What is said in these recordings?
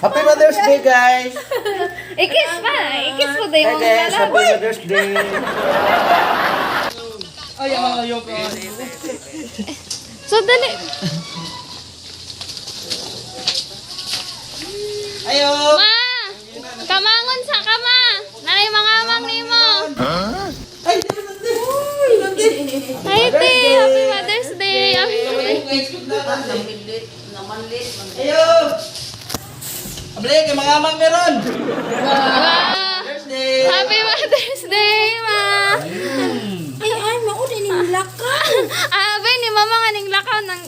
Happy Mother's Day, guys! Ikis pa! Ikis mo tayo Hi, mga guys! Happy lalaki. Mother's Day! Ayaw ko. So, dali. Ayaw! Ma! Kamangon sa kama! Nanay mga amang ni mo. Ay, Hi, te! Happy Mother's Day! Happy Mother's Day! ayaw! Abli, kay mga amang meron! Wow! Thursday! Happy Mother's Day, ma! Ay, mauna ni laka. Abe, ni mama nga ning lakaw ng...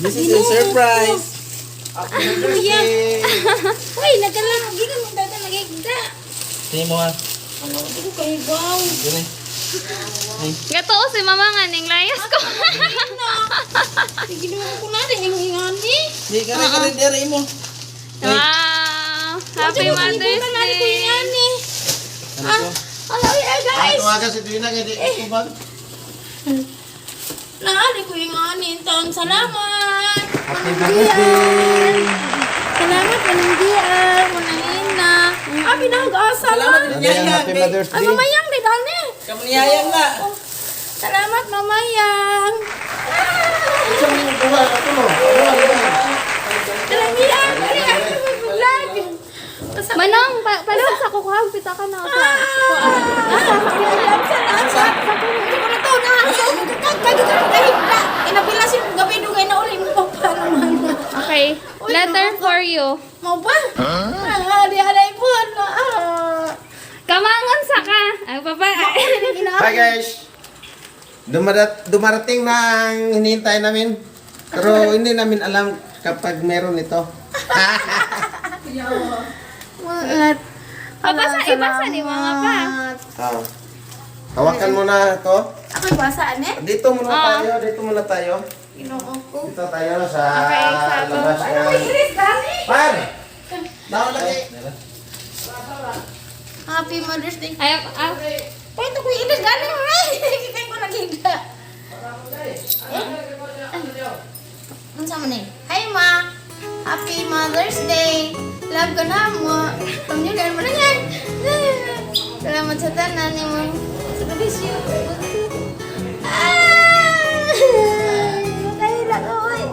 This is a surprise! Happy Mother's Day! Uy, nagalang. Hindi ka magdada nagigda. Tingin mo nga. Hindi ko kayo baw. Ganun. Gatoo si mama nga ning layas ko. Sige naman ko natin yung ingani. Di ka rin kalendari mo. Wow! Happy Mother's Nani ko Day! ingani. Ano ko? Alaw ya guys. Tumaga si Tuina, hindi ko ba? Nani ko ingani. Tawang salamat. Happy Mother's Day! Salamat maninggian. Manangina. Abi na mag-asa Salamat lang. din Ayan, yaya. Happy Mother's Ay, Day! mamayang di dani. Kamu niyayang na. Salamat mamayang. Isang buwan, ito mo. Talagian. Dali ako mag-vlog. Manong, palawag sa kukuhag, pita ka na sa... Okay, letter for you. Kamangon sa ka. Ay, papa. Hi, guys! Dumarating na ang hinihintay namin. Pero hindi namin alam kapag meron ito. Ibasa ni mga pa. Ah. Hawakan mo na ito. Ako basaan eh. Dito muna tayo, dito muna tayo. Ginoo ko. Dito tayo sa Okay, sa labas Ay, ng... Iris, dali. Par! Daw lagi. Happy Mother's Day. Ay, Pwede ko ilis gani mo eh. Kita ko nagigda. Ano sa man eh? Hi ma. Happy Mother's Day. Love ka na mo. Pamilya mo na yan. Salamat sa tanan ni mo. Sa kabisyo. Kaya lang ako eh.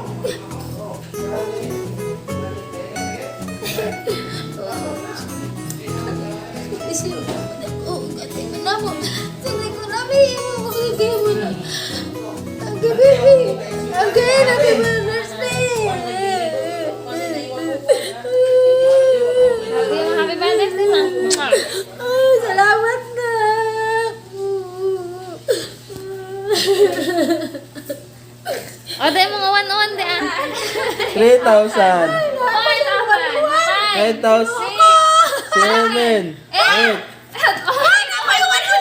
Kabisyo. Oh, gati mo na mo. Sige ko na mo. Sige mo na. Okay, baby. Okay, happy Mother's Day. happy Mother's Day, ma. Ay, salamat na. O, dahil mga 1-1 di ah. 3,000. 5,000. 5,000. 7. 8. Ay, nakoy wala.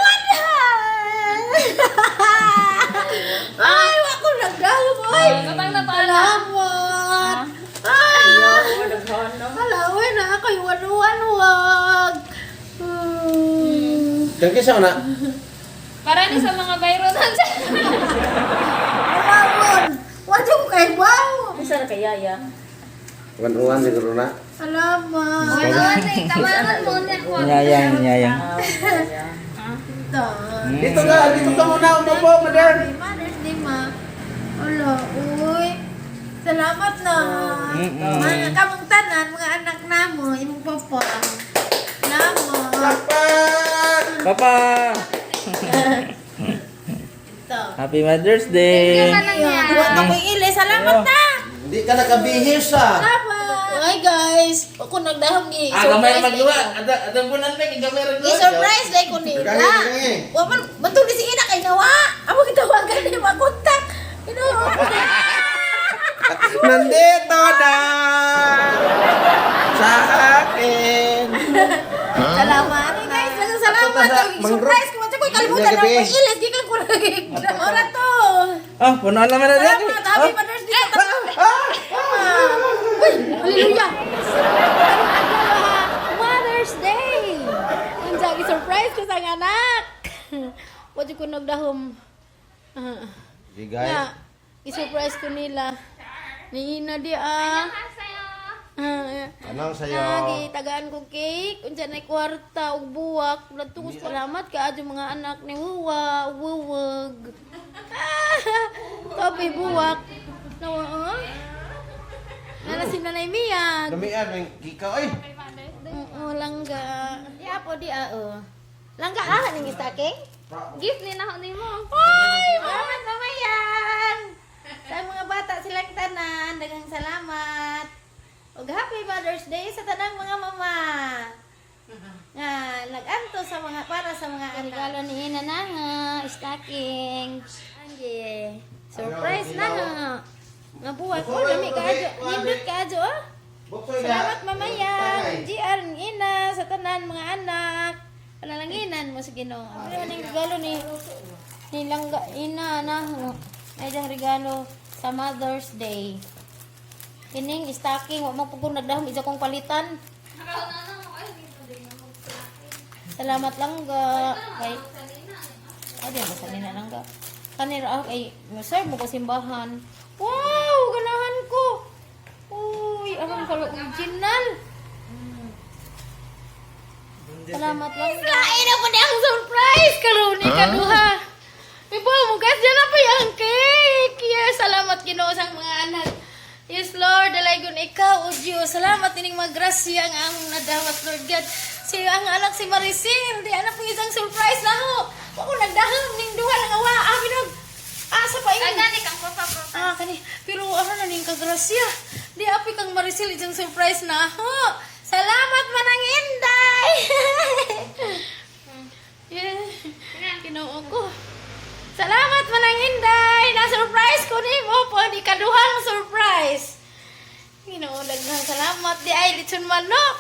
Ay, ako nagdahom. Ay, Katang na to, anak. salamat. Ay, halawin na ako yung wanuwan-wag. Kaya siya na. Para ni sa mga bayro na siya. Wawan. Wala ko kay wow. Uwan-uwan siguro na. Salamat. Ano eh, kamangan mo niya ko. Niyayang. Dito ka muna, umupo, mother. Happy Mother's Day, ma. Ala, uy. Salamat na. Mga kamong tanan, mga anak namo, imong papa. Salamat. Papa! Ito. Happy Mother's Yun Day! na lang yan. Huwag ako'y ili. Salamat na. Hindi ka nakabihis ah. Salamat. Hi guys. Ako nagdahong Gamay magluwa. Adang bulan pa, gamay magluwa. I-surprise like ko nila. Gangi. Waman, bato ni si Ina kay Nawa. Amo kitawagan ni makontak. Nandito na! Sa akin! Salamat. Hey guys, salamat. Ako ta sa Surprise ko. Matsa ko kalimutan Gabi. ako ilis. Di ka ko Ora to. Ah, puno naman na dati. Salamat. Happy Mother's Day. Uy, hallelujah. Mother's Day. Ang jagi surprise ko sa anak. Wadi ko nagdahom. Di guys. Na, i-surprise ko nila. Ni Ina di ah. Sa'yo. Anong sa'yo? Lagi tagaan ko cake, unsa na kwarta ug buwak. Nadto ko salamat ka adyo mga anak ni Wuwa, wuwag. Topi buwak. Nawa. Nana si Nanay Mia. Lumian, may kikaw ay. Oo, langga. Di apo di Langga ning stocking? Gift ni na nimo. Hoy, salamat mamayan. Sa mga bata silang tanan, daghang salamat. Ug happy Mother's Day sa tanang mga mama. Nga nag-anto sa mga para sa mga regalo ni Ina na nga, stocking. Anje, surprise na nga. Nga buhay ko, lami ka adyo. Nindot ka adyo, oh. Salamat mamayan. GR ni Ina sa tanan mga anak. Panalanginan mo sa Ginoo. Ano ning regalo ni Langga Ina na ay dang regalo sa Mother's Day. Kining stocking wa mo pugong nagdahom isa kong palitan. Salamat Langga. Kay ay ba sa nina Langga. Kanira ay serve mo ko simbahan. Wow, ganahan ko. Uy, ang kalo original. Salamat lang. Lain ako na ang surprise karon ni kaduha. Ibo mo guys, diyan na pa yung cake. Yes, salamat Ginoo sang mga anak. Yes Lord, dalaygon ikaw o Diyos. Salamat ining magrasya nga among nadawat Lord God. Si ang anak si Maricel, di anak ng isang surprise na ho. Ako nagdahom ning duha lang awa. Binog. Asa pa ini? Gani kang papa. Kani. Pero ano na ning kagrasya? Di api kang Maricel isang surprise na ho. Salamat manang Inday. Yeah. Ginoo ko. Salamat manang Inday. Na-surprise ko nimo po di kaduhang surprise. Ginoo daghang salamat di ay litson manok.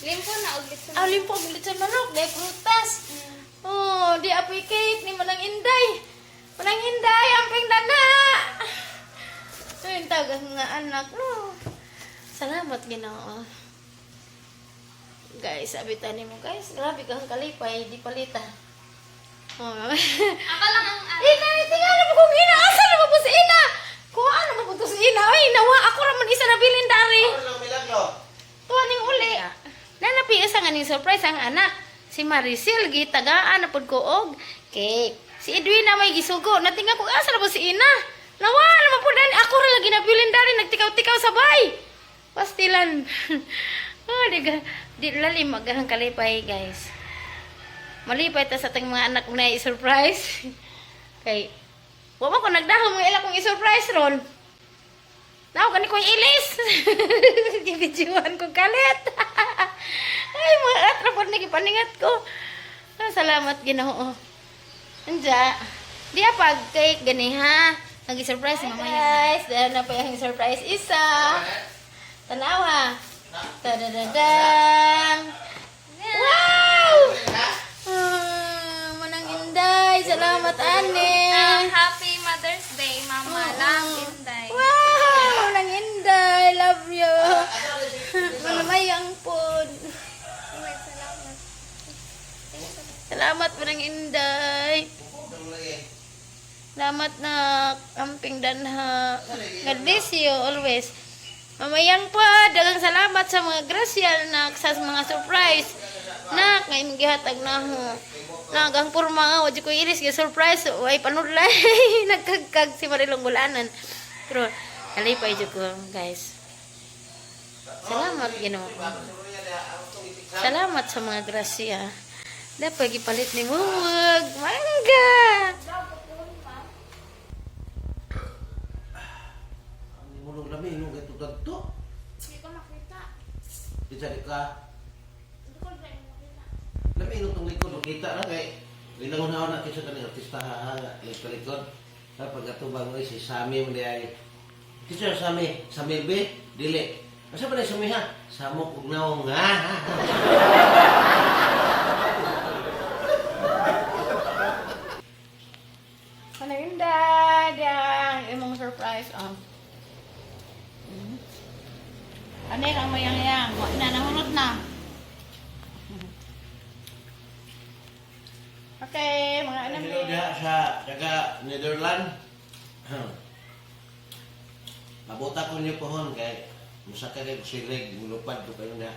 Limpo na og litson. Limpo og litson manok, di prutas. Oh, di apoy cake ni manang Inday. Manang Inday amping dana. Ayun tagas nga anak no. Salamat Ginoo. Guys, abitan mo guys. Grabe kang kalipay, di palita. Oh. Ako lang ang Ina, tingala mo kung Ina. Asa na mo po si Ina? Kung ano mo po si Ina? Ay, nawa ako raman isa na bilin dari. Tuwa ning uli. Nanapi isa nga ning surprise ang anak. Si Maricel, gitagaan na pod ko og cake. Si Edwina may gisugo. Natinga ko, asa na po si Ina? Nawa naman po dani. Ako rin lagi na bilin dari. Nagtikaw-tikaw sabay. Pastilan. Oh, di lalim maghang kalipay guys. Malipay ta sa ating mga anak na i-surprise. Kay wa man ko nagdahom mga ila kong i-surprise ron. Naw kani ko ilis. Gibidyoan ko kalit. Ay mga atrapod na gipaningat ko. Salamat Ginoo. Anja. Di pag cake gani ha. Nagi-surprise si mama guys. Dahil na pa yung surprise isa. Tanawa. Tadadadang! Wow! Manang Inday! Salamat, Ane! Happy Mother's Day, Mama. Love Inday. Wow! Manang Inday! Love you! Malamayang pod! Salamat, Manang Inday! Salamat na amping danha. God bless you always. Mamayang pa, dagang salamat sa mga grasya na sa mga surprise. Nak, ngay magihatag na ho. Nagang purma nga, wadi ko iris, kaya surprise, ay panudlay. Nagkagkag si Marilong Bulanan. Pero, alipay dyan ko, guys. Salamat, Ginoo. Salamat sa mga grasya. Dapat ipalit ni Muwag. Mangga! Mulong lami, nung ito ganito. Hindi ko makita. Dicari ka. Hindi ko rin makita. Lami, nung itong likod, kita na kay linangon na ako na kisa ka ng artista likod. Kapag atubang mo si Sami mo ay Teacher Sami, Sami B, dili. Asa ba na Sami ha? Samok ug naong nga. Ano yung dada? Imong surprise, Ano yung mayang-yang? Nahulot na. Okay, mga alam Dito diha sa taga Netherlands. Mabuta ko niyo pohon kay Musa ka kayo sirig, mulupad ko kayo na.